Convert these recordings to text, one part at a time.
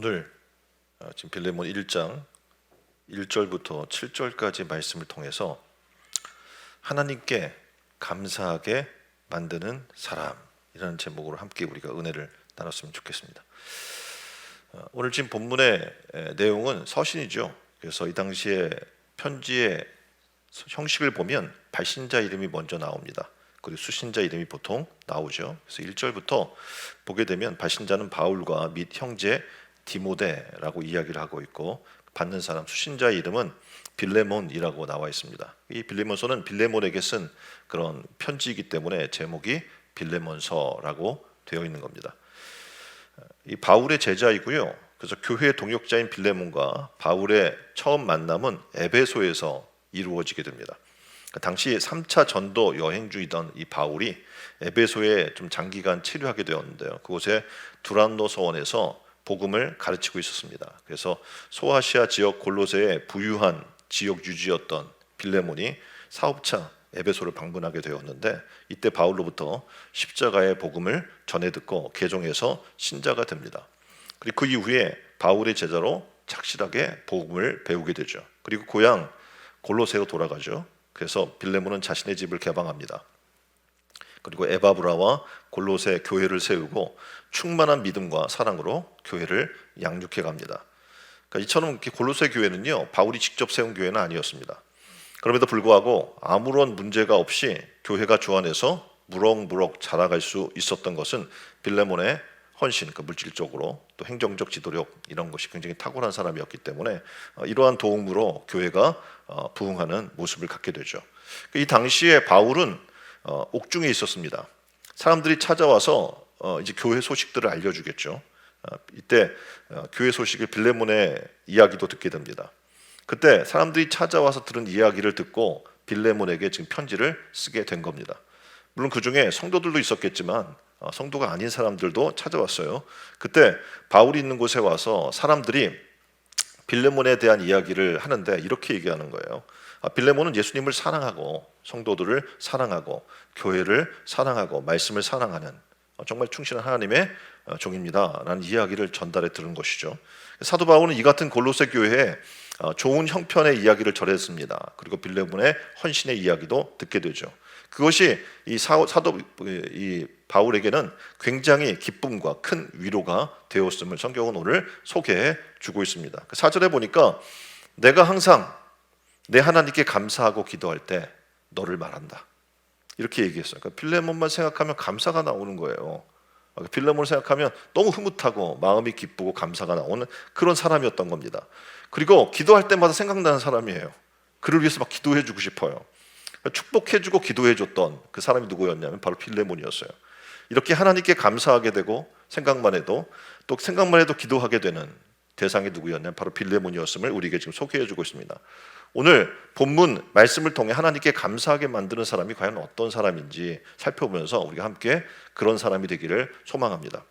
오늘 지금 빌레몬 1장 1절부터 7절까지 말씀을 통해서 하나님께 감사하게 만드는 사람이라는 제목으로 함께 우리가 은혜를 나눴으면 좋겠습니다. 오늘 지금 본문의 내용은 서신이죠. 그래서 이 당시에 편지의 형식을 보면 발신자 이름이 먼저 나옵니다. 그리고 수신자 이름이 보통 나오죠. 그래서 1절부터 보게 되면 발신자는 바울과 및 형제 디모데라고 이야기를 하고 있고, 받는 사람 수신자의 이름은 빌레몬이라고 나와 있습니다. 이 빌레몬서는 빌레몬에게 쓴 그런 편지이기 때문에 제목이 빌레몬서라고 되어 있는 겁니다. 이 바울의 제자이고요. 그래서 교회 동역자인 빌레몬과 바울의 처음 만남은 에베소에서 이루어지게 됩니다. 당시 3차 전도 여행 중이던 이 바울이 에베소에 좀 장기간 체류하게 되었는데요. 그곳에 두란노 서원에서 복음을 가르치고 있었습니다. 그래서 소아시아 지역 골로새의 부유한 지역 유지였던 빌레몬이 사업차 에베소를 방문하게 되었는데, 이때 바울로부터 십자가의 복음을 전해 듣고 개종해서 신자가 됩니다. 그리고 그 이후에 바울의 제자로 착실하게 복음을 배우게 되죠. 그리고 고향 골로새로 돌아가죠. 그래서 빌레몬은 자신의 집을 개방합니다. 그리고 에바브라와 골로새 교회를 세우고 충만한 믿음과 사랑으로 교회를 양육해 갑니다. 그러니까 이처럼 골로새 교회는요, 바울이 직접 세운 교회는 아니었습니다. 그럼에도 불구하고 아무런 문제가 없이 교회가 주안에서 무럭무럭 자라갈 수 있었던 것은 빌레몬의 헌신, 물질적으로 또 행정적 지도력 이런 것이 굉장히 탁월한 사람이었기 때문에 이러한 도움으로 교회가 부흥하는 모습을 갖게 되죠. 이 당시에 바울은 옥중에 있었습니다. 사람들이 찾아와서 이제 교회 소식들을 알려주겠죠. 이때 교회 소식을 빌레몬의 이야기도 듣게 됩니다. 그때 사람들이 찾아와서 들은 이야기를 듣고 빌레몬에게 지금 편지를 쓰게 된 겁니다. 물론 그 중에 성도들도 있었겠지만 성도가 아닌 사람들도 찾아왔어요. 그때 바울이 있는 곳에 와서 사람들이 빌레몬에 대한 이야기를 하는데 이렇게 얘기하는 거예요. 빌레몬은 예수님을 사랑하고 성도들을 사랑하고 교회를 사랑하고 말씀을 사랑하는 정말 충실한 하나님의 종입니다 라는 이야기를 전달해 들은 것이죠. 사도 바울은 이 같은 골로새 교회에 좋은 형편의 이야기를 전했습니다. 그리고 빌레몬의 헌신의 이야기도 듣게 되죠. 그것이 이 사도 바울에게는 굉장히 기쁨과 큰 위로가 되었음을 성경은 오늘 소개해 주고 있습니다. 4절에 보니까 내가 항상 내 하나님께 감사하고 기도할 때 너를 말한다, 이렇게 얘기했어요. 그러니까 빌레몬만 생각하면 감사가 나오는 거예요. 빌레몬을 생각하면 너무 흐뭇하고 마음이 기쁘고 감사가 나오는 그런 사람이었던 겁니다. 그리고 기도할 때마다 생각나는 사람이에요. 그를 위해서 막 기도해주고 싶어요. 축복해주고 기도해줬던 그 사람이 누구였냐면 바로 빌레몬이었어요. 이렇게 하나님께 감사하게 되고 생각만 해도 기도하게 되는 대상이 누구였냐면 바로 빌레몬이었음을 우리에게 지금 소개해주고 있습니다. 오늘 본문 말씀을 통해 하나님께 감사하게 만드는 사람이 과연 어떤 사람인지 살펴보면서 우리가 함께 그런 사람이 되기를 소망합니다.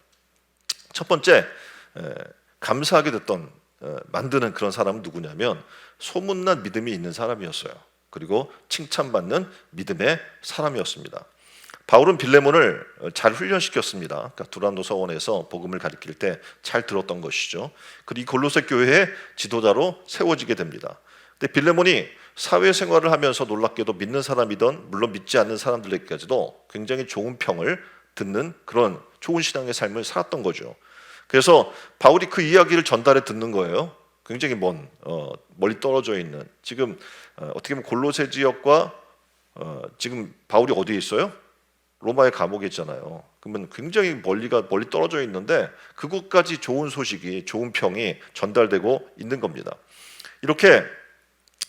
첫 번째, 감사하게 됐던 만드는 그런 사람은 누구냐면 소문난 믿음이 있는 사람이었어요. 그리고 칭찬받는 믿음의 사람이었습니다. 바울은 빌레몬을 잘 훈련시켰습니다. 그러니까 두란노 서원에서 복음을 가르칠 때 잘 들었던 것이죠. 그리고 골로새 교회의 지도자로 세워지게 됩니다. 근데 빌레몬이 사회생활을 하면서 놀랍게도 믿는 사람이든 물론 믿지 않는 사람들에게까지도 굉장히 좋은 평을 듣는 그런 좋은 신앙의 삶을 살았던 거죠. 그래서 바울이 그 이야기를 전달해 듣는 거예요. 굉장히 멀리 떨어져 있는, 지금 어떻게 보면 골로새 지역과 지금 바울이 어디에 있어요? 로마의 감옥에 있잖아요. 그러면 굉장히 멀리 떨어져 있는데 그곳까지 좋은 소식이, 좋은 평이 전달되고 있는 겁니다. 이렇게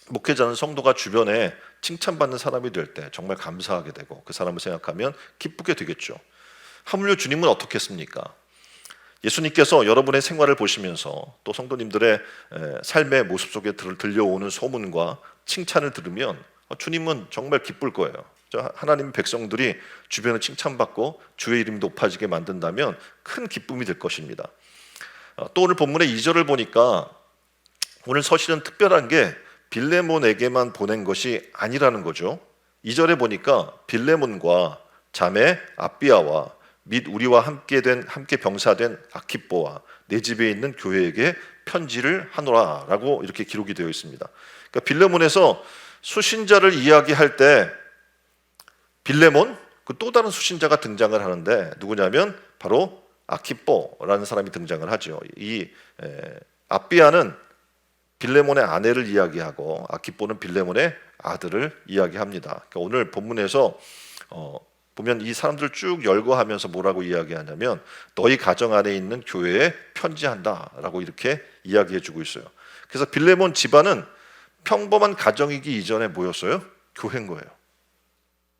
목회자는 성도가 주변에 칭찬받는 사람이 될 때 정말 감사하게 되고 그 사람을 생각하면 기쁘게 되겠죠. 하물며 주님은 어떻겠습니까? 예수님께서 여러분의 생활을 보시면서 또 성도님들의 삶의 모습 속에 들려오는 소문과 칭찬을 들으면 주님은 정말 기쁠 거예요. 하나님 백성들이 주변에 칭찬받고 주의 이름이 높아지게 만든다면 큰 기쁨이 될 것입니다. 또 오늘 본문의 2절을 보니까 오늘 서신은 특별한 게 빌레몬에게만 보낸 것이 아니라는 거죠. 2절에 보니까 빌레몬과 자매 아비아와 및 우리와 함께 병사된 아키뽀와 내 집에 있는 교회에게 편지를 하노라라고 이렇게 기록이 되어 있습니다. 그러니까 빌레몬에서 수신자를 이야기할 때 빌레몬 그 또 다른 수신자가 등장을 하는데 누구냐면 바로 아키뽀라는 사람이 등장을 하죠. 이 아비아는 빌레몬의 아내를 이야기하고 아키뽀는 빌레몬의 아들을 이야기합니다. 그러니까 오늘 본문에서 보면 이 사람들 쭉 열거하면서 뭐라고 이야기하냐면 너희 가정 안에 있는 교회에 편지한다라고 이렇게 이야기해주고 있어요. 그래서 빌레몬 집안은 평범한 가정이기 이전에 뭐였어요? 교회인 거예요.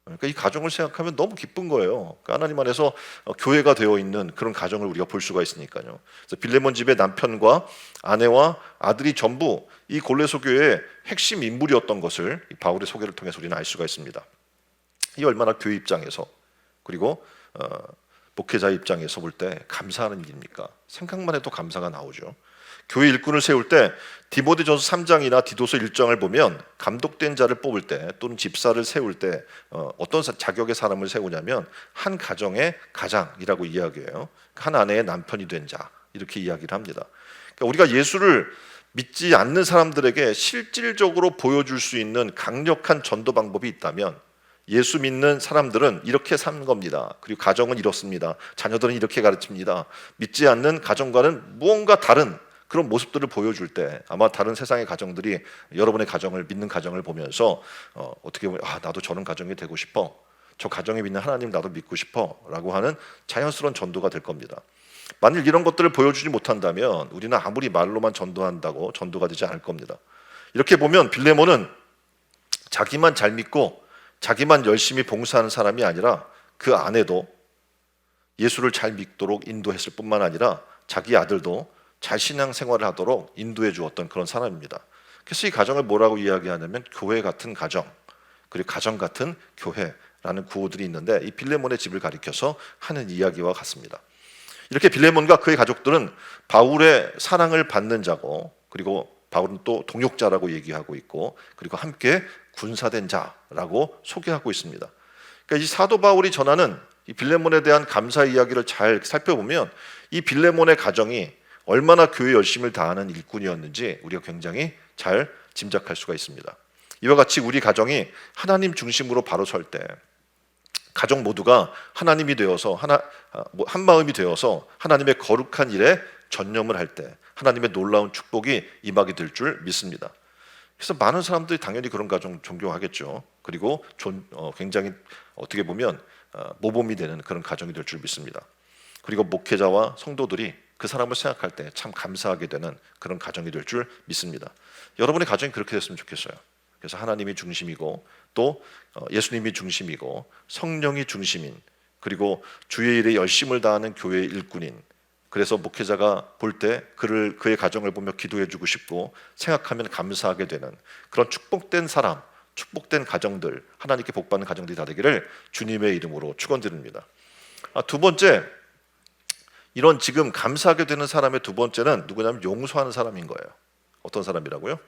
그러니까 이 가정을 생각하면 너무 기쁜 거예요. 그러니까 하나님 안에서 교회가 되어 있는 그런 가정을 우리가 볼 수가 있으니까요. 그래서 빌레몬 집의 남편과 아내와 아들이 전부 이 골레소 교회의 핵심 인물이었던 것을 이 바울의 소개를 통해서 우리는 알 수가 있습니다. 이 얼마나 교회 입장에서 그리고 목회자 입장에서 볼 때 감사하는 일입니까? 생각만 해도 감사가 나오죠. 교회 일꾼을 세울 때 디모데전서 3장이나 디도서 1장을 보면 감독된 자를 뽑을 때 또는 집사를 세울 때 어떤 자격의 사람을 세우냐면 한 가정의 가장이라고 이야기해요. 한 아내의 남편이 된 자 이렇게 이야기를 합니다. 그러니까 우리가 예수를 믿지 않는 사람들에게 실질적으로 보여줄 수 있는 강력한 전도 방법이 있다면 예수 믿는 사람들은 이렇게 사는 겁니다. 그리고 가정은 이렇습니다. 자녀들은 이렇게 가르칩니다. 믿지 않는 가정과는 무언가 다른 그런 모습들을 보여줄 때 아마 다른 세상의 가정들이 여러분의 가정을 믿는 가정을 보면서 어떻게 보면 나도 저런 가정이 되고 싶어. 저 가정에 믿는 하나님 나도 믿고 싶어 라고 하는 자연스러운 전도가 될 겁니다. 만일 이런 것들을 보여주지 못한다면 우리는 아무리 말로만 전도한다고 전도가 되지 않을 겁니다. 이렇게 보면 빌레몬은 자기만 잘 믿고 자기만 열심히 봉사하는 사람이 아니라 그 아내도 예수를 잘 믿도록 인도했을 뿐만 아니라 자기 아들도 잘 신앙생활을 하도록 인도해 주었던 그런 사람입니다. 그래서 이 가정을 뭐라고 이야기하냐면 교회 같은 가정, 그리고 가정 같은 교회라는 구호들이 있는데 이 빌레몬의 집을 가리켜서 하는 이야기와 같습니다. 이렇게 빌레몬과 그의 가족들은 바울의 사랑을 받는 자고 그리고 바울은 또 동역자라고 얘기하고 있고 그리고 함께 군사된 자라고 소개하고 있습니다. 그러니까 이 사도 바울이 전하는 이 빌레몬에 대한 감사 이야기를 잘 살펴보면 이 빌레몬의 가정이 얼마나 교회 열심을 다하는 일꾼이었는지 우리가 굉장히 잘 짐작할 수가 있습니다. 이와 같이 우리 가정이 하나님 중심으로 바로 설 때 가족 모두가 하나님이 되어서 한 마음이 되어서 하나님의 거룩한 일에 전념을 할 때 하나님의 놀라운 축복이 임하게 될 줄 믿습니다. 그래서 많은 사람들이 당연히 그런 가정 존경하겠죠. 그리고 굉장히 어떻게 보면 모범이 되는 그런 가정이 될 줄 믿습니다. 그리고 목회자와 성도들이 그 사람을 생각할 때 참 감사하게 되는 그런 가정이 될 줄 믿습니다. 여러분의 가정이 그렇게 됐으면 좋겠어요. 그래서 하나님이 중심이고 또 예수님이 중심이고 성령이 중심인 그리고 주의 일에 열심을 다하는 교회 일꾼인 그래서 목회자가 볼 때 그의 가정을 보며 기도해주고 싶고 생각하면 감사하게 되는 그런 축복된 사람, 축복된 가정들 하나님께 복받는 가정들이 다 되기를 주님의 이름으로 축원드립니다. 두 번째 이런 지금 감사하게 되는 사람의 두 번째는 누구냐면 용서하는 사람인 거예요. 어떤 사람이라고요?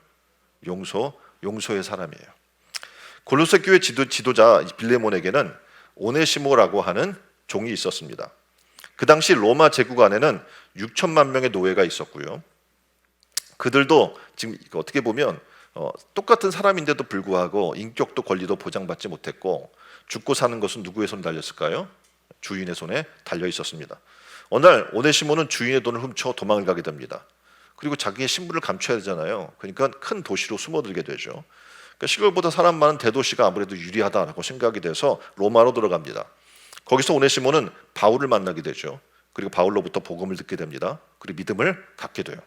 용서의 사람이에요. 골로새 교회 지도자 빌레몬에게는 오네시모라고 하는 종이 있었습니다. 그 당시 로마 제국 안에는 6천만 명의 노예가 있었고요. 그들도 지금 어떻게 보면 똑같은 사람인데도 불구하고 인격도 권리도 보장받지 못했고 죽고 사는 것은 누구의 손에 달렸을까요? 주인의 손에 달려 있었습니다. 어느 날 오네시모는 주인의 돈을 훔쳐 도망을 가게 됩니다. 그리고 자기의 신분을 감춰야 되잖아요. 그러니까 큰 도시로 숨어들게 되죠. 그러니까 시골보다 사람 많은 대도시가 아무래도 유리하다라고 생각이 돼서 로마로 들어갑니다. 거기서 오네시모는 바울을 만나게 되죠. 그리고 바울로부터 복음을 듣게 됩니다. 그리고 믿음을 갖게 돼요.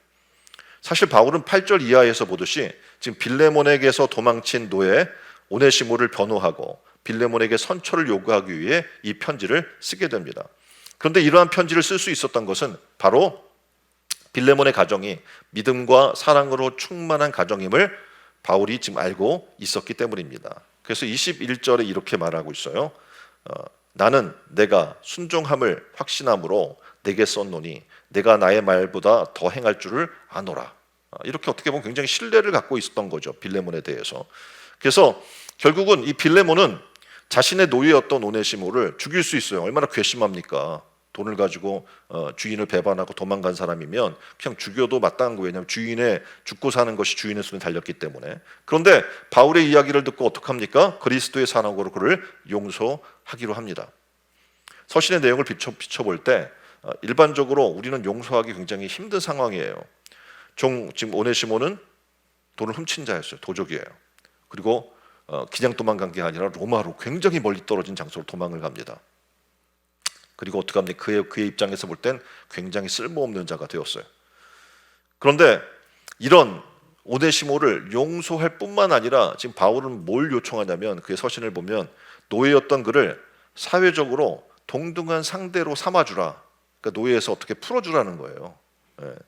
사실 바울은 8절 이하에서 보듯이 지금 빌레몬에게서 도망친 노예 오네시모를 변호하고 빌레몬에게 선처를 요구하기 위해 이 편지를 쓰게 됩니다. 그런데 이러한 편지를 쓸 수 있었던 것은 바로 빌레몬의 가정이 믿음과 사랑으로 충만한 가정임을 바울이 지금 알고 있었기 때문입니다. 그래서 21절에 이렇게 말하고 있어요. 나는 내가 순종함을 확신함으로 내게 썼노니 내가 나의 말보다 더 행할 줄을 아노라. 이렇게 어떻게 보면 굉장히 신뢰를 갖고 있었던 거죠. 빌레몬에 대해서. 그래서 결국은 이 빌레몬은 자신의 노예였던 오네시모를 죽일 수 있어요. 얼마나 괘씸합니까? 돈을 가지고 주인을 배반하고 도망간 사람이면 그냥 죽여도 마땅한 거예요. 왜냐하면 주인의 죽고 사는 것이 주인의 손에 달렸기 때문에. 그런데 바울의 이야기를 듣고 어떡합니까? 그리스도의 사랑으로 그를 용서하기로 합니다. 서신의 내용을 비춰볼 때 일반적으로 우리는 용서하기 굉장히 힘든 상황이에요. 지금 오네시모는 돈을 훔친 자였어요. 도적이에요. 그리고 그냥 도망간 게 아니라 로마로 굉장히 멀리 떨어진 장소로 도망을 갑니다. 그리고 어떡합니까? 그의 입장에서 볼 땐 굉장히 쓸모없는 자가 되었어요. 그런데 이런 오네시모를 용서할 뿐만 아니라 지금 바울은 뭘 요청하냐면 그의 서신을 보면 노예였던 그를 사회적으로 동등한 상대로 삼아주라. 그러니까 노예에서 어떻게 풀어주라는 거예요.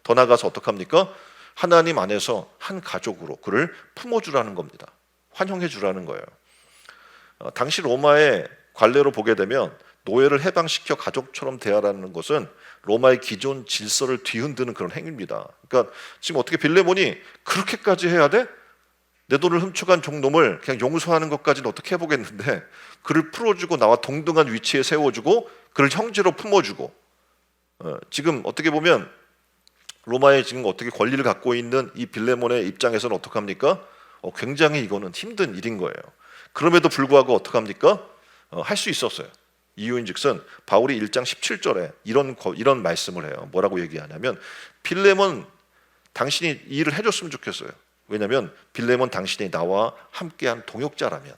더 나아가서 어떡합니까? 하나님 안에서 한 가족으로 그를 품어주라는 겁니다. 환영해주라는 거예요. 당시 로마의 관례로 보게 되면 노예를 해방시켜 가족처럼 대하라는 것은 로마의 기존 질서를 뒤흔드는 그런 행위입니다. 그러니까 지금 어떻게 빌레몬이 그렇게까지 해야 돼? 내 돈을 훔쳐간 종놈을 그냥 용서하는 것까지는 어떻게 해보겠는데 그를 풀어주고 나와 동등한 위치에 세워주고 그를 형제로 품어주고 지금 어떻게 보면 로마에 지금 어떻게 권리를 갖고 있는 이 빌레몬의 입장에서는 어떡합니까? 굉장히 이거는 힘든 일인 거예요. 그럼에도 불구하고 어떡합니까? 할 수 있었어요. 이유인즉슨 바울이 1장 17절에 이런 말씀을 해요. 뭐라고 얘기하냐면 빌레몬 당신이 이 일을 해줬으면 좋겠어요. 왜냐하면 빌레몬 당신이 나와 함께한 동역자라면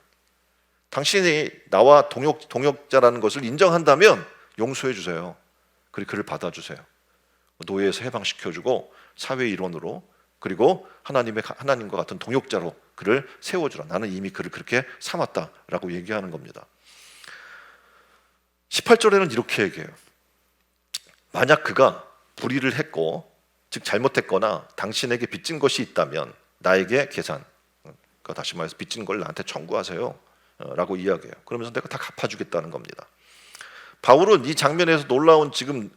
당신이 나와 동역자라는 것을 인정한다면 용서해 주세요. 그리고 그를 받아주세요. 노예에서 해방시켜주고 사회 일원으로 그리고 하나님과 같은 동역자로 그를 세워주라. 나는 이미 그를 그렇게 삼았다라고 얘기하는 겁니다. 18절에는 이렇게 얘기해요. 만약 그가 불의를 했고 즉 잘못했거나 당신에게 빚진 것이 있다면 나에게 계산, 그러니까 다시 말해서 빚진 걸 나한테 청구하세요 라고 이야기해요. 그러면서 내가 다 갚아주겠다는 겁니다. 바울은 이 장면에서 놀라운 지금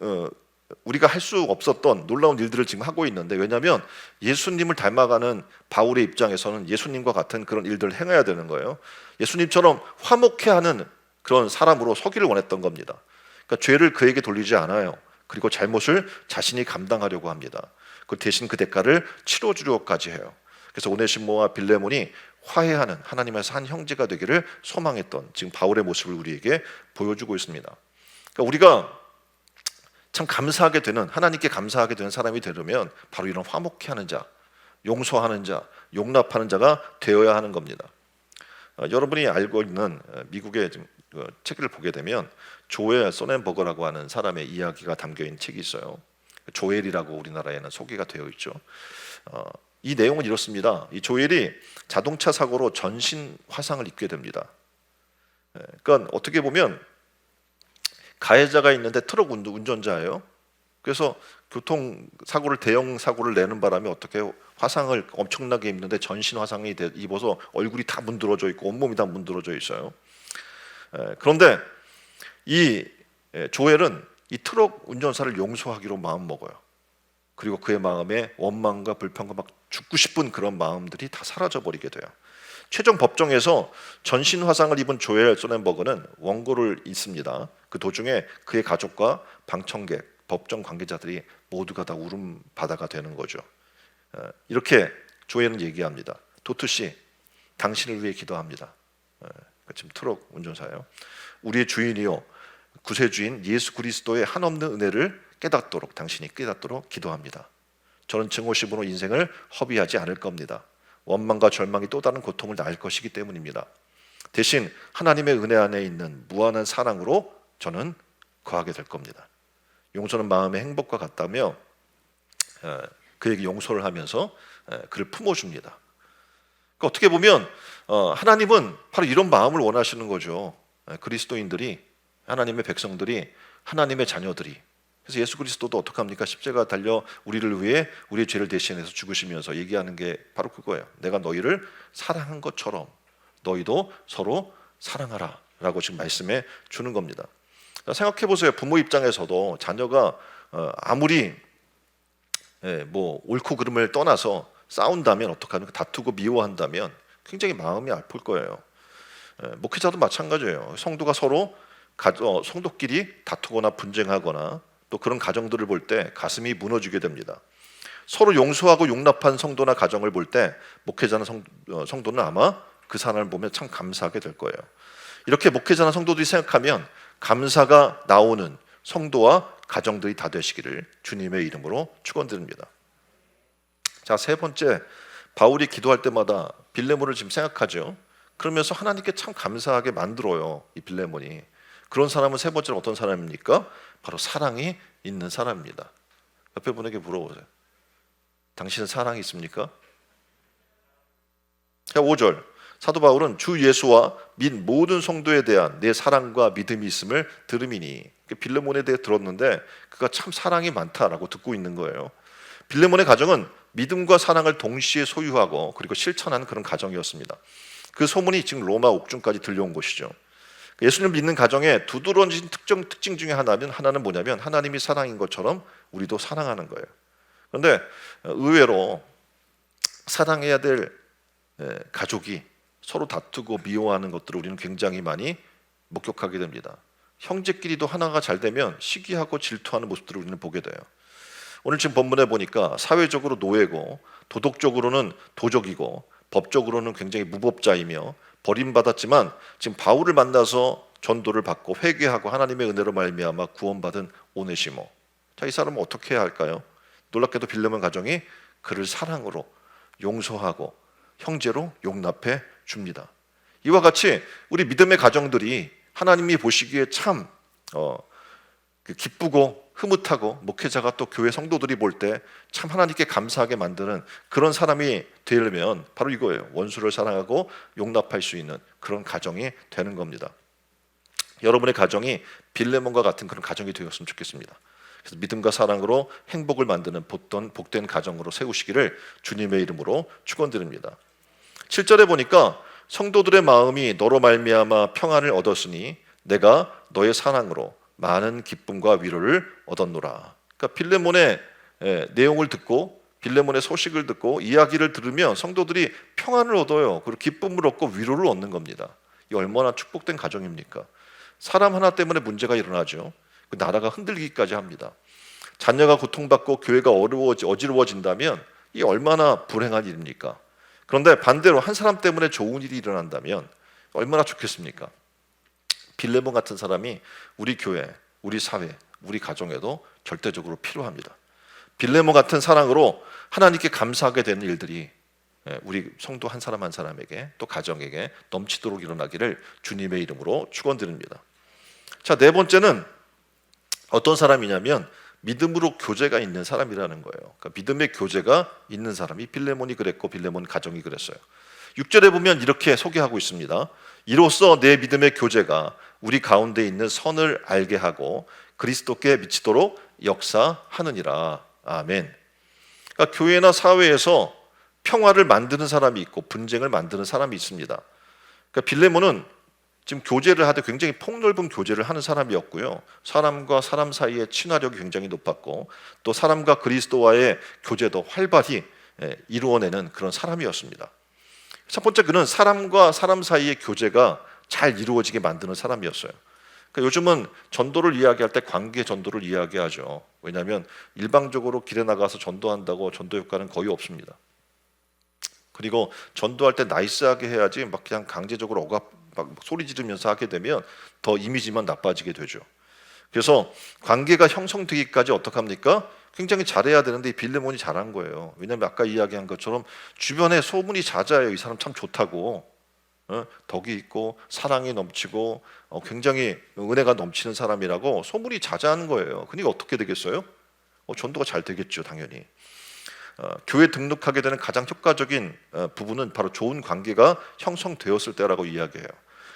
우리가 할 수 없었던 놀라운 일들을 지금 하고 있는데, 왜냐하면 예수님을 닮아가는 바울의 입장에서는 예수님과 같은 그런 일들을 행해야 되는 거예요. 예수님처럼 화목해하는 그런 사람으로 서기를 원했던 겁니다. 그러니까 죄를 그에게 돌리지 않아요. 그리고 잘못을 자신이 감당하려고 합니다. 그 대신 그 대가를 치러주려고까지 해요. 그래서 오네시모와 빌레몬이 화해하는 하나님에서 한 형제가 되기를 소망했던 지금 바울의 모습을 우리에게 보여주고 있습니다. 그러니까 우리가 참 감사하게 되는, 하나님께 감사하게 되는 사람이 되려면 바로 이런 화목해하는 자, 용서하는 자, 용납하는 자가 되어야 하는 겁니다. 여러분이 알고 있는 미국의 책을 보게 되면 조엘 소넨버거라고 하는 사람의 이야기가 담겨있는 책이 있어요. 조엘이라고 우리나라에는 소개가 되어 있죠. 이 내용은 이렇습니다. 이 조엘이 자동차 사고로 전신 화상을 입게 됩니다. 그러니까 어떻게 보면 가해자가 있는데 트럭 운전자예요. 그래서 교통사고를 대형 사고를 내는 바람에 어떻게 화상을 엄청나게 입는데 전신 화상이 입어서 얼굴이 다 문드러져 있고 온몸이 다 문드러져 있어요. 그런데 이 조엘은 이 트럭 운전사를 용서하기로 마음 먹어요. 그리고 그의 마음에 원망과 불평과 막 죽고 싶은 그런 마음들이 다 사라져 버리게 돼요. 최종 법정에서 전신 화상을 입은 조엘 소넨버거는 원고를 읽습니다. 그 도중에 그의 가족과 방청객, 법정 관계자들이 모두가 다 울음바다가 되는 거죠. 이렇게 조엘은 얘기합니다. 도트 씨, 당신을 위해 기도합니다. 지금 트럭 운전사예요. 우리의 주인이요, 구세주인 예수 그리스도의 한없는 은혜를 깨닫도록, 당신이 깨닫도록 기도합니다. 저는 증오심으로 인생을 허비하지 않을 겁니다. 원망과 절망이 또 다른 고통을 낳을 것이기 때문입니다. 대신 하나님의 은혜 안에 있는 무한한 사랑으로 저는 거하게 될 겁니다. 용서는 마음의 행복과 같다며 그에게 용서를 하면서 그를 품어줍니다. 그러니까 어떻게 보면 하나님은 바로 이런 마음을 원하시는 거죠. 그리스도인들이, 하나님의 백성들이, 하나님의 자녀들이. 그래서 예수 그리스도도 어떡합니까? 십자가 달려 우리를 위해 우리의 죄를 대신해서 죽으시면서 얘기하는 게 바로 그거예요. 내가 너희를 사랑한 것처럼 너희도 서로 사랑하라 라고 지금 말씀해 주는 겁니다. 생각해 보세요. 부모 입장에서도 자녀가 아무리 뭐 옳고 그름을 떠나서 싸운다면 어떡합니까? 다투고 미워한다면 굉장히 마음이 아플 거예요. 목회자도 마찬가지예요. 성도가 서로 성도끼리 다투거나 분쟁하거나 또 그런 가정들을 볼 때 가슴이 무너지게 됩니다. 서로 용서하고 용납한 성도나 가정을 볼 때 목회자나 성도는 아마 그 사람을 보면 참 감사하게 될 거예요. 이렇게 목회자나 성도들이 생각하면 감사가 나오는 성도와 가정들이 다 되시기를 주님의 이름으로 축원드립니다. 자, 세 번째, 바울이 기도할 때마다 빌레몬을 지금 생각하죠. 그러면서 하나님께 참 감사하게 만들어요, 이 빌레몬이. 그런 사람은 세 번째는 어떤 사람입니까? 바로 사랑이 있는 사람입니다. 옆에 분에게 물어보세요. 당신은 사랑이 있습니까? 자, 5절. 사도 바울은 주 예수와 및 모든 성도에 대한 내 사랑과 믿음이 있음을 들음이니, 빌레몬에 대해 들었는데 그가 참 사랑이 많다라고 듣고 있는 거예요. 빌레몬의 가정은 믿음과 사랑을 동시에 소유하고 그리고 실천하는 그런 가정이었습니다. 그 소문이 지금 로마 옥중까지 들려온 것이죠. 예수님을 믿는 가정의 두드러진 특징 중에 하나는 뭐냐면 하나님이 사랑인 것처럼 우리도 사랑하는 거예요. 그런데 의외로 사랑해야 될 가족이 서로 다투고 미워하는 것들을 우리는 굉장히 많이 목격하게 됩니다. 형제끼리도 하나가 잘 되면 시기하고 질투하는 모습들을 우리는 보게 돼요. 오늘 지금 본문에 보니까 사회적으로 노예고 도덕적으로는 도적이고 법적으로는 굉장히 무법자이며 버림받았지만 지금 바울을 만나서 전도를 받고 회개하고 하나님의 은혜로 말미암아 구원받은 오네시모. 자, 이 사람은 어떻게 해야 할까요? 놀랍게도 빌레몬 가정이 그를 사랑으로 용서하고 형제로 용납해 줍니다. 이와 같이 우리 믿음의 가정들이 하나님이 보시기에 참 기쁘고 흐뭇하고 목회자가 또 교회 성도들이 볼 때 참 하나님께 감사하게 만드는 그런 사람이 되려면 바로 이거예요. 원수를 사랑하고 용납할 수 있는 그런 가정이 되는 겁니다. 여러분의 가정이 빌레몬과 같은 그런 가정이 되었으면 좋겠습니다. 그래서 믿음과 사랑으로 행복을 만드는 복된 가정으로 세우시기를 주님의 이름으로 축원드립니다. 7절에 보니까 성도들의 마음이 너로 말미암아 평안을 얻었으니 내가 너의 사랑으로 많은 기쁨과 위로를 얻었노라. 그러니까 빌레몬의 내용을 듣고 빌레몬의 소식을 듣고 이야기를 들으면 성도들이 평안을 얻어요. 그리고 기쁨을 얻고 위로를 얻는 겁니다. 이 얼마나 축복된 가정입니까? 사람 하나 때문에 문제가 일어나죠. 그 나라가 흔들리기까지 합니다. 자녀가 고통받고 교회가 어지러워진다면 이 얼마나 불행한 일입니까? 그런데 반대로 한 사람 때문에 좋은 일이 일어난다면 얼마나 좋겠습니까? 빌레몬 같은 사람이 우리 교회, 우리 사회, 우리 가정에도 절대적으로 필요합니다. 빌레몬 같은 사랑으로 하나님께 감사하게 되는 일들이 우리 성도 한 사람 한 사람에게 또 가정에게 넘치도록 일어나기를 주님의 이름으로 축원드립니다. 자, 네 번째는 어떤 사람이냐면 믿음으로 교제가 있는 사람이라는 거예요. 그러니까 믿음의 교제가 있는 사람이 빌레몬이 그랬고 빌레몬 가정이 그랬어요. 6절에 보면 이렇게 소개하고 있습니다. 이로써 내 믿음의 교제가 우리 가운데 있는 선을 알게 하고 그리스도께 미치도록 역사하느니라. 아멘. 그러니까 교회나 사회에서 평화를 만드는 사람이 있고 분쟁을 만드는 사람이 있습니다. 그러니까 빌레몬은 지금 교제를 하되 굉장히 폭넓은 교제를 하는 사람이었고요. 사람과 사람 사이의 친화력이 굉장히 높았고 또 사람과 그리스도와의 교제도 활발히 이루어내는 그런 사람이었습니다. 첫 번째, 그는 사람과 사람 사이의 교제가 잘 이루어지게 만드는 사람이었어요. 그러니까 요즘은 전도를 이야기할 때 관계 전도를 이야기하죠. 왜냐하면 일방적으로 길에 나가서 전도한다고 전도 효과는 거의 없습니다. 그리고 전도할 때 나이스하게 해야지 막 그냥 강제적으로 막 소리 지르면서 하게 되면 더 이미지만 나빠지게 되죠. 그래서 관계가 형성되기까지 어떻게 합니까? 굉장히 잘해야 되는데 빌레몬이 잘한 거예요. 왜냐하면 아까 이야기한 것처럼 주변에 소문이 잦아요. 이 사람 참 좋다고, 덕이 있고 사랑이 넘치고 굉장히 은혜가 넘치는 사람이라고 소문이 잦아하는 거예요. 그러니까 어떻게 되겠어요? 전도가 잘 되겠죠, 당연히. 교회 등록하게 되는 가장 효과적인 부분은 바로 좋은 관계가 형성되었을 때라고 이야기해요.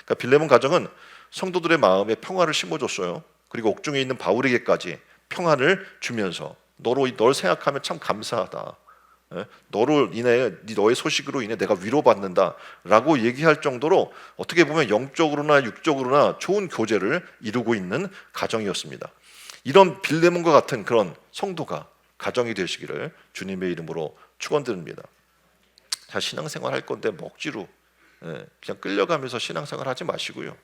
그러니까 빌레몬 가정은 성도들의 마음에 평화를 심어줬어요. 그리고 옥중에 있는 바울에게까지 평안을 주면서 널 생각하면 참 감사하다. 너로 인해 너의 소식으로 인해 내가 위로받는다라고 얘기할 정도로 어떻게 보면 영적으로나 육적으로나 좋은 교제를 이루고 있는 가정이었습니다. 이런 빌레몬과 같은 그런 성도가 가정이 되시기를 주님의 이름으로 축원드립니다. 자, 신앙생활 할 건데 뭐 억지로 그냥 끌려가면서 신앙생활 하지 마시고요.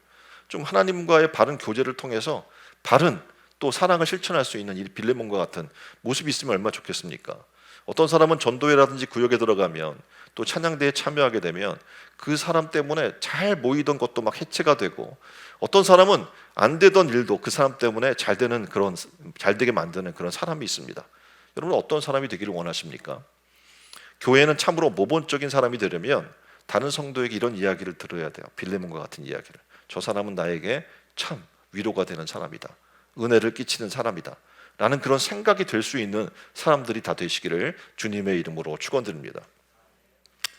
좀 하나님과의 바른 교제를 통해서 바른 또 사랑을 실천할 수 있는 이 빌레몬과 같은 모습이 있으면 얼마나 좋겠습니까? 어떤 사람은 전도회라든지 구역에 들어가면 또 찬양대에 참여하게 되면 그 사람 때문에 잘 모이던 것도 막 해체가 되고, 어떤 사람은 안 되던 일도 그 사람 때문에 잘 되게 만드는 그런 사람이 있습니다. 여러분, 어떤 사람이 되기를 원하십니까? 교회는 참으로 모범적인 사람이 되려면 다른 성도에게 이런 이야기를 들어야 돼요. 빌레몬과 같은 이야기를. 저 사람은 나에게 참 위로가 되는 사람이다, 은혜를 끼치는 사람이다 라는 그런 생각이 될 수 있는 사람들이 다 되시기를 주님의 이름으로 축원드립니다.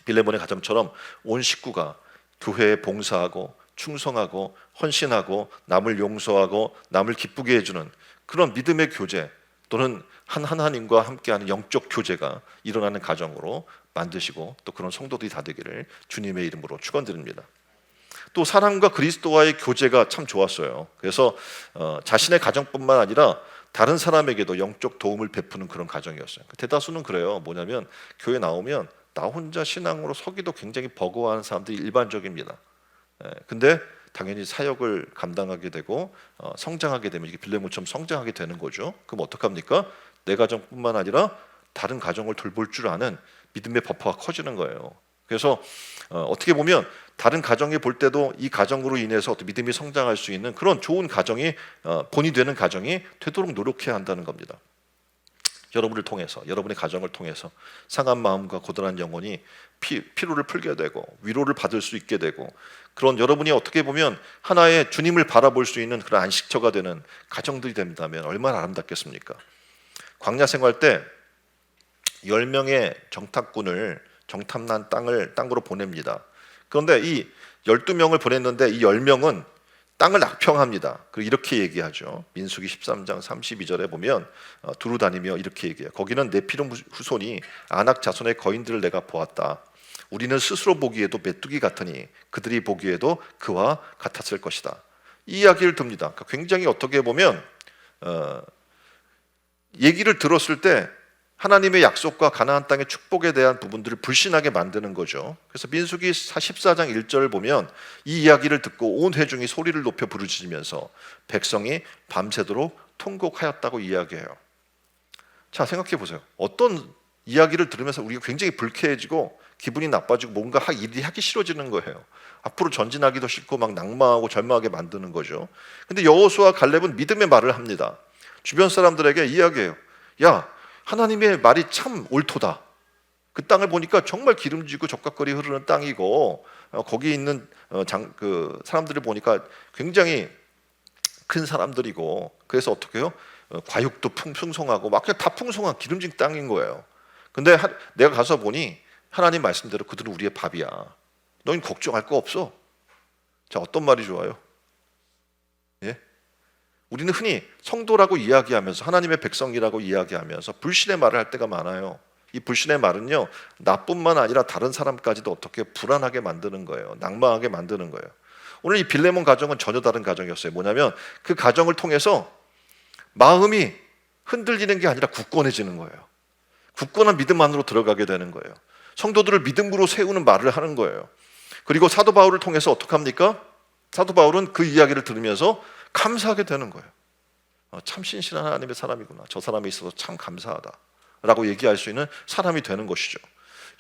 빌레몬의 가정처럼 온 식구가 교회에 봉사하고 충성하고 헌신하고 남을 용서하고 남을 기쁘게 해주는 그런 믿음의 교제, 또는 한 하나님과 함께하는 영적 교제가 일어나는 가정으로 만드시고, 또 그런 성도들이 다 되기를 주님의 이름으로 축원드립니다. 또 사랑과 그리스도와의 교제가 참 좋았어요. 그래서 자신의 가정뿐만 아니라 다른 사람에게도 영적 도움을 베푸는 그런 가정이었어요. 대다수는 그래요. 뭐냐면 교회 나오면 나 혼자 신앙으로 서기도 굉장히 버거워하는 사람들이 일반적입니다. 근데 당연히 사역을 감당하게 되고 성장하게 되면 이게 빌레몬처럼 성장하게 되는 거죠. 그럼 어떡합니까? 내 가정뿐만 아니라 다른 가정을 돌볼 줄 아는 믿음의 버퍼가 커지는 거예요. 그래서 어떻게 보면 다른 가정이 볼 때도 이 가정으로 인해서 믿음이 성장할 수 있는 그런 좋은 가정이 본이 되는 가정이 되도록 노력해야 한다는 겁니다. 여러분을 통해서, 여러분의 가정을 통해서 상한 마음과 고단한 영혼이 피로를 풀게 되고 위로를 받을 수 있게 되고, 그런 여러분이 어떻게 보면 하나의 주님을 바라볼 수 있는 그런 안식처가 되는 가정들이 된다면 얼마나 아름답겠습니까? 광야 생활 때 10명의 정탐꾼을 정탐난 땅으로 보냅니다. 그런데 이 12명을 보냈는데 이 10명은 땅을 악평합니다. 그리고 이렇게 얘기하죠. 민수기 13장 32절에 보면 두루 다니며 이렇게 얘기해요. 거기는 네피림 후손이 아낙 자손의 거인들을 내가 보았다. 우리는 스스로 보기에도 메뚜기 같으니 그들이 보기에도 그와 같았을 것이다. 이 이야기를 듭니다. 그러니까 굉장히 어떻게 보면 얘기를 들었을 때 하나님의 약속과 가나안 땅의 축복에 대한 부분들을 불신하게 만드는 거죠. 그래서 민수기 14장 1절을 보면 이 이야기를 듣고 온 회중이 소리를 높여 부르짖으면서 백성이 밤새도록 통곡하였다고 이야기해요. 자, 생각해 보세요. 어떤 이야기를 들으면서 우리가 굉장히 불쾌해지고 기분이 나빠지고 뭔가 일이 하기 싫어지는 거예요. 앞으로 전진하기도 싫고 막 낙마하고 절망하게 만드는 거죠. 근데 여호수아와 갈렙은 믿음의 말을 합니다. 주변 사람들에게 이야기해요. 야, 하나님의 말이 참 옳도다. 그 땅을 보니까 정말 기름지고 적각거리 흐르는 땅이고 거기 있는 사람들을 보니까 굉장히 큰 사람들이고, 그래서 어떻게 해요? 과육도 풍성하고 막 그냥 다 풍성한 기름진 땅인 거예요. 근데 내가 가서 보니 하나님 말씀대로 그들은 우리의 밥이야. 너희는 걱정할 거 없어. 자, 어떤 말이 좋아요? 예? 우리는 흔히 성도라고 이야기하면서 하나님의 백성이라고 이야기하면서 불신의 말을 할 때가 많아요. 이 불신의 말은요, 나뿐만 아니라 다른 사람까지도 어떻게 불안하게 만드는 거예요. 낙망하게 만드는 거예요. 오늘 이 빌레몬 가정은 전혀 다른 가정이었어요. 뭐냐면 그 가정을 통해서 마음이 흔들리는 게 아니라 굳건해지는 거예요. 굳건한 믿음 안으로 들어가게 되는 거예요. 성도들을 믿음으로 세우는 말을 하는 거예요. 그리고 사도 바울을 통해서 어떻게 합니까? 사도 바울은 그 이야기를 들으면서 감사하게 되는 거예요. 참 신실한 하나님의 사람이구나. 저 사람이 있어서 참 감사하다 라고 얘기할 수 있는 사람이 되는 것이죠.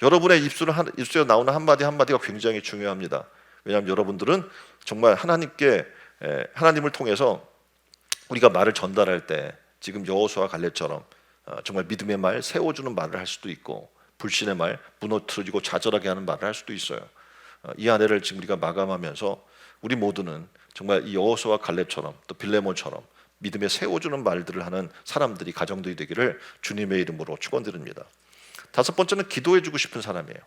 여러분의 입술에 나오는 한마디 한마디가 굉장히 중요합니다. 왜냐하면 여러분들은 정말 하나님을 통해서 우리가 말을 전달할 때 지금 여호수아와 갈렙처럼 정말 믿음의 말, 세워주는 말을 할 수도 있고, 불신의 말, 무너뜨리고 좌절하게 하는 말을 할 수도 있어요. 이 한 해를 지금 우리가 마감하면서 우리 모두는 정말 이 여호수아와 갈렙처럼 또 빌레몬처럼 믿음에 세워주는 말들을 하는 사람들이, 가정들이 되기를 주님의 이름으로 축원드립니다. 다섯 번째는 기도해주고 싶은 사람이에요.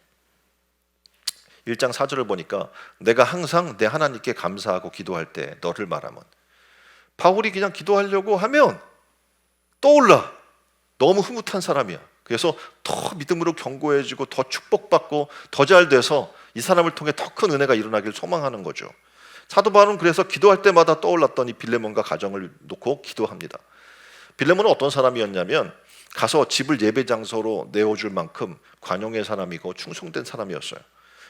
1장 4절을 보니까 내가 항상 내 하나님께 감사하고 기도할 때 너를 말하면, 바울이 그냥 기도하려고 하면 떠올라. 너무 흐뭇한 사람이야. 그래서 더 믿음으로 견고해지고 더 축복받고 더 잘 돼서 이 사람을 통해 더 큰 은혜가 일어나길 소망하는 거죠. 사도 바울은 그래서 기도할 때마다 떠올랐던 이 빌레몬과 가정을 놓고 기도합니다. 빌레몬은 어떤 사람이었냐면 가서 집을 예배 장소로 내어줄 만큼 관용의 사람이고 충성된 사람이었어요.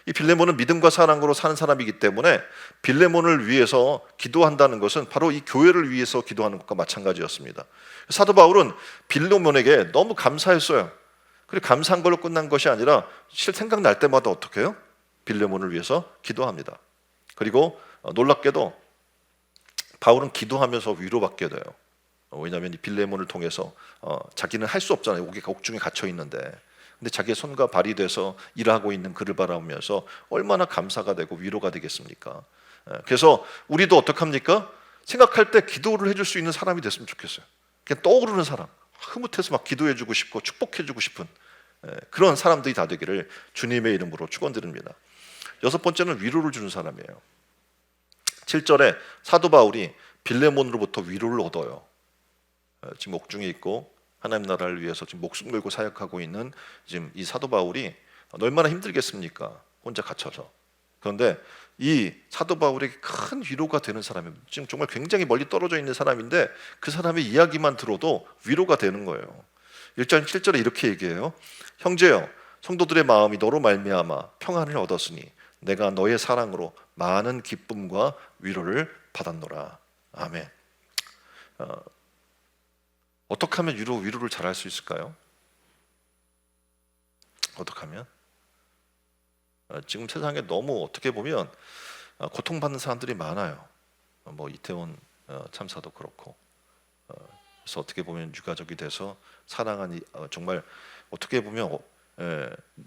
이 빌레몬은 믿음과 사랑으로 사는 사람이기 때문에 빌레몬을 위해서 기도한다는 것은 바로 이 교회를 위해서 기도하는 것과 마찬가지였습니다. 사도 바울은 빌레몬에게 너무 감사했어요. 그리고 감사한 걸로 끝난 것이 아니라 실 생각날 때마다 어떻게 해요? 빌레몬을 위해서 기도합니다. 그리고 놀랍게도 바울은 기도하면서 위로받게 돼요. 왜냐하면 이 빌레몬을 통해서 자기는 할 수 없잖아요. 옥중에 갇혀 있는데, 근데 자기의 손과 발이 돼서 일하고 있는 그를 바라보면서 얼마나 감사가 되고 위로가 되겠습니까? 그래서 우리도 어떡합니까? 생각할 때 기도를 해줄 수 있는 사람이 됐으면 좋겠어요. 그냥 떠오르는 사람, 흐뭇해서 막 기도해주고 싶고 축복해주고 싶은 그런 사람들이 다 되기를 주님의 이름으로 축원드립니다. 여섯 번째는 위로를 주는 사람이에요. 7절에 사도 바울이 빌레몬으로부터 위로를 얻어요. 지금 옥중에 있고 하나님 나라를 위해서 지금 목숨 걸고 사역하고 있는 지금 이 사도 바울이 얼마나 힘들겠습니까? 혼자 갇혀서. 그런데 이 사도 바울에게 큰 위로가 되는 사람이 지금 정말 굉장히 멀리 떨어져 있는 사람인데 그 사람의 이야기만 들어도 위로가 되는 거예요. 1절 7절에 이렇게 얘기해요. 형제여, 성도들의 마음이 너로 말미암아 평안을 얻었으니 내가 너의 사랑으로 많은 기쁨과 위로를 받았노라. 아멘. 어떻게 하면 위로를 잘할 수 있을까요? 어떻게 하면? 지금 세상에 너무 어떻게 보면 고통받는 사람들이 많아요. 뭐 이태원 참사도 그렇고, 그래서 어떻게 보면 유가족이 돼서 사랑하니 정말 어떻게 보면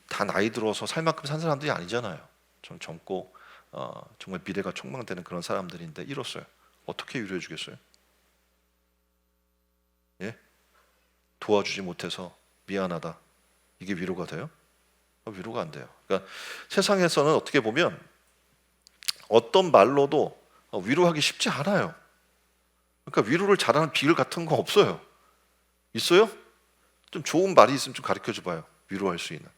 다 나이 들어서 살 만큼 산 사람들이 아니잖아요. 좀 젊고 정말 미래가 촉망되는 그런 사람들인데 이뤘어요. 어떻게 위로해 주겠어요? 예? 도와주지 못해서 미안하다. 이게 위로가 돼요? 위로가 안 돼요. 그러니까 세상에서는 어떻게 보면 어떤 말로도 위로하기 쉽지 않아요. 그러니까 위로를 잘하는 비결 같은 거 없어요. 있어요? 좀 좋은 말이 있으면 좀 가르쳐 줘봐요. 위로할 수 있는.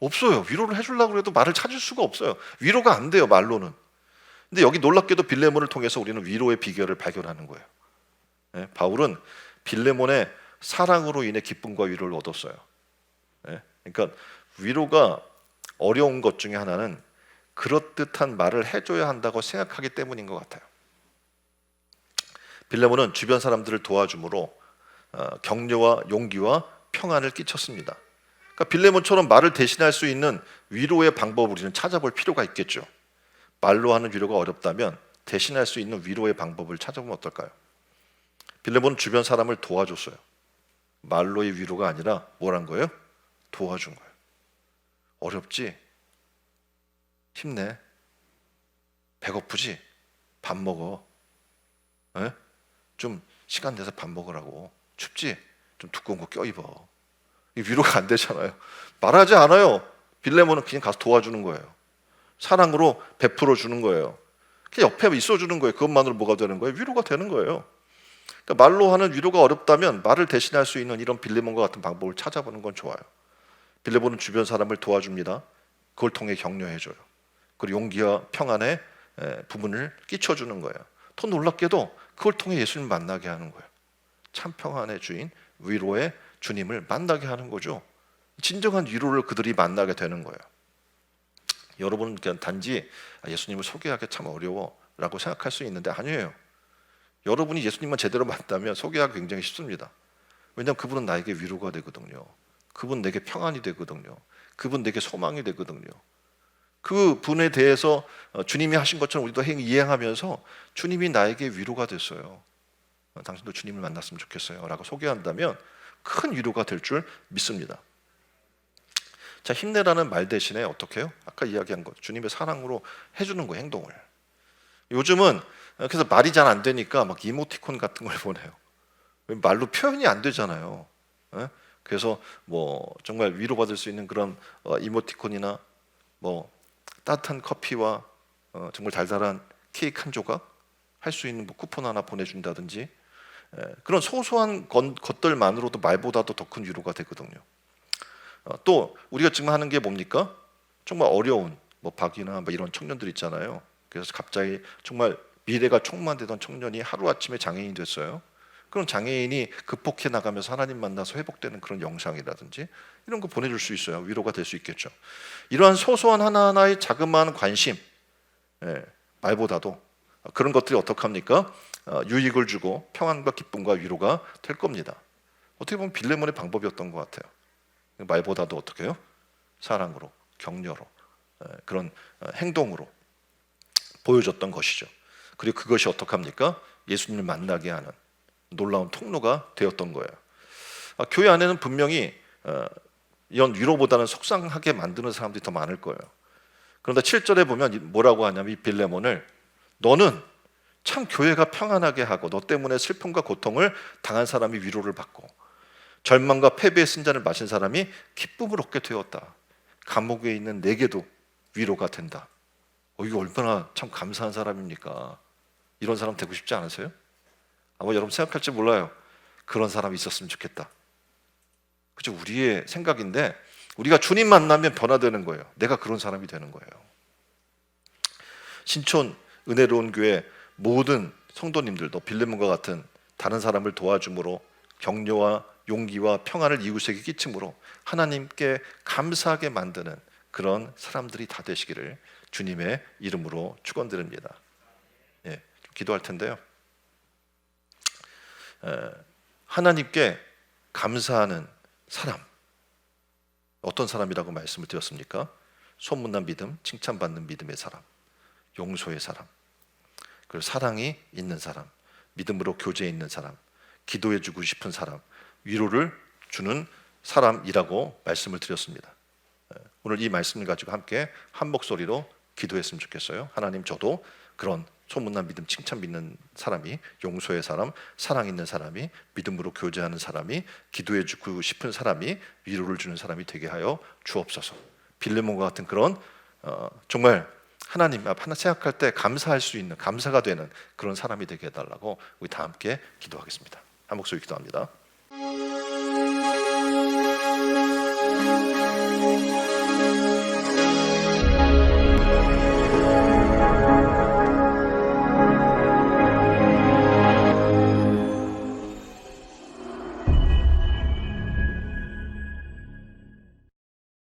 없어요. 위로를 해주려고 해도 말을 찾을 수가 없어요. 위로가 안 돼요, 말로는. 근데 여기 놀랍게도 빌레몬을 통해서 우리는 위로의 비결을 발견하는 거예요. 예? 바울은 빌레몬의 사랑으로 인해 기쁨과 위로를 얻었어요. 예? 그러니까 위로가 어려운 것 중에 하나는 그럴듯한 말을 해줘야 한다고 생각하기 때문인 것 같아요. 빌레몬은 주변 사람들을 도와줌으로 격려와 용기와 평안을 끼쳤습니다. 그러니까 빌레몬처럼 말을 대신할 수 있는 위로의 방법을 우리는 찾아볼 필요가 있겠죠. 말로 하는 위로가 어렵다면 대신할 수 있는 위로의 방법을 찾아보면 어떨까요? 빌레몬은 주변 사람을 도와줬어요. 말로의 위로가 아니라 뭐란 거예요? 도와준 거예요. 어렵지? 힘내. 배고프지? 밥 먹어. 에? 좀 시간 내서 밥 먹으라고. 춥지? 좀 두꺼운 거 껴입어. 이 위로가 안 되잖아요. 말하지 않아요. 빌레몬은 그냥 가서 도와주는 거예요. 사랑으로 베풀어 주는 거예요. 그냥 옆에 있어 주는 거예요. 그것만으로 뭐가 되는 거예요? 위로가 되는 거예요. 그러니까 말로 하는 위로가 어렵다면 말을 대신할 수 있는 이런 빌레몬과 같은 방법을 찾아보는 건 좋아요. 빌레몬은 주변 사람을 도와줍니다. 그걸 통해 격려해줘요. 그리고 용기와 평안의 부분을 끼쳐주는 거예요. 더 놀랍게도 그걸 통해 예수님을 만나게 하는 거예요. 참 평안의 주인, 위로의 주님을 만나게 하는 거죠. 진정한 위로를 그들이 만나게 되는 거예요. 여러분은 그냥 단지 예수님을 소개하기 참 어려워라고 생각할 수 있는데 아니에요. 여러분이 예수님만 제대로 만나면 소개하기 굉장히 쉽습니다. 왜냐하면 그분은 나에게 위로가 되거든요. 그분 내게 평안이 되거든요. 그분 내게 소망이 되거든요. 그 분에 대해서 주님이 하신 것처럼 우리도 이행하면서 주님이 나에게 위로가 됐어요. 당신도 주님을 만났으면 좋겠어요 라고 소개한다면 큰 위로가 될 줄 믿습니다. 자, 힘내라는 말 대신에 어떻게 해요? 아까 이야기한 것, 주님의 사랑으로 해주는 거, 행동을. 요즘은 그래서 말이 잘 안 되니까 막 이모티콘 같은 걸 보내요. 말로 표현이 안 되잖아요. 그래서 뭐 정말 위로받을 수 있는 그런 이모티콘이나 뭐 따뜻한 커피와 정말 달달한 케이크 한 조각 할 수 있는 뭐 쿠폰 하나 보내준다든지 그런 소소한 것들만으로도 말보다도 더 큰 위로가 되거든요. 또 우리가 지금 하는 게 뭡니까? 정말 어려운 뭐 박이나 뭐 이런 청년들 있잖아요. 그래서 갑자기 정말 미래가 촉망되던 청년이 하루아침에 장애인이 됐어요. 그런 장애인이 극복해 나가면서 하나님 만나서 회복되는 그런 영상이라든지 이런 거 보내줄 수 있어요. 위로가 될 수 있겠죠. 이러한 소소한 하나하나의 자그마한 관심, 말보다도 그런 것들이 어떡합니까? 유익을 주고 평안과 기쁨과 위로가 될 겁니다. 어떻게 보면 빌레몬의 방법이었던 것 같아요. 말보다도 어떻게 해요? 사랑으로, 격려로, 그런 행동으로 보여줬던 것이죠. 그리고 그것이 어떡합니까? 예수님을 만나게 하는 놀라운 통로가 되었던 거예요. 교회 안에는 분명히 이런 위로보다는 속상하게 만드는 사람들이 더 많을 거예요. 그런데 7절에 보면 뭐라고 하냐면 이 빌레몬을 너는 참 교회가 평안하게 하고 너 때문에 슬픔과 고통을 당한 사람이 위로를 받고 절망과 패배의 쓴잔을 마신 사람이 기쁨을 얻게 되었다. 감옥에 있는 내게도 위로가 된다. 이거 얼마나 참 감사한 사람입니까? 이런 사람 되고 싶지 않으세요? 아마 여러분 생각할지 몰라요. 그런 사람이 있었으면 좋겠다. 그죠? 우리의 생각인데 우리가 주님 만나면 변화되는 거예요. 내가 그런 사람이 되는 거예요. 신촌 은혜로운 교회 모든 성도님들도 빌레몬과 같은 다른 사람을 도와줌으로 격려와 용기와 평안을 이웃에게 끼침으로 하나님께 감사하게 만드는 그런 사람들이 다 되시기를 주님의 이름으로 축원드립니다. 기도할 텐데요. 하나님께 감사하는 사람, 어떤 사람이라고 말씀을 드렸습니까? 소문난 믿음, 칭찬받는 믿음의 사람, 용서의 사람, 그리고 사랑이 있는 사람, 믿음으로 교제에 있는 사람, 기도해주고 싶은 사람, 위로를 주는 사람이라고 말씀을 드렸습니다. 오늘 이 말씀을 가지고 함께 한 목소리로 기도했으면 좋겠어요. 하나님, 저도 그런 소문난 믿음, 칭찬 믿는 사람이, 용서의 사람, 사랑 있는 사람이, 믿음으로 교제하는 사람이, 기도해주고 싶은 사람이, 위로를 주는 사람이 되게 하여 주옵소서. 빌레몬과 같은 그런 정말 하나님 앞 하나 생각할 때 감사할 수 있는, 감사가 되는 그런 사람이 되게 해달라고 우리 다 함께 기도하겠습니다. 한 목소리 기도합니다.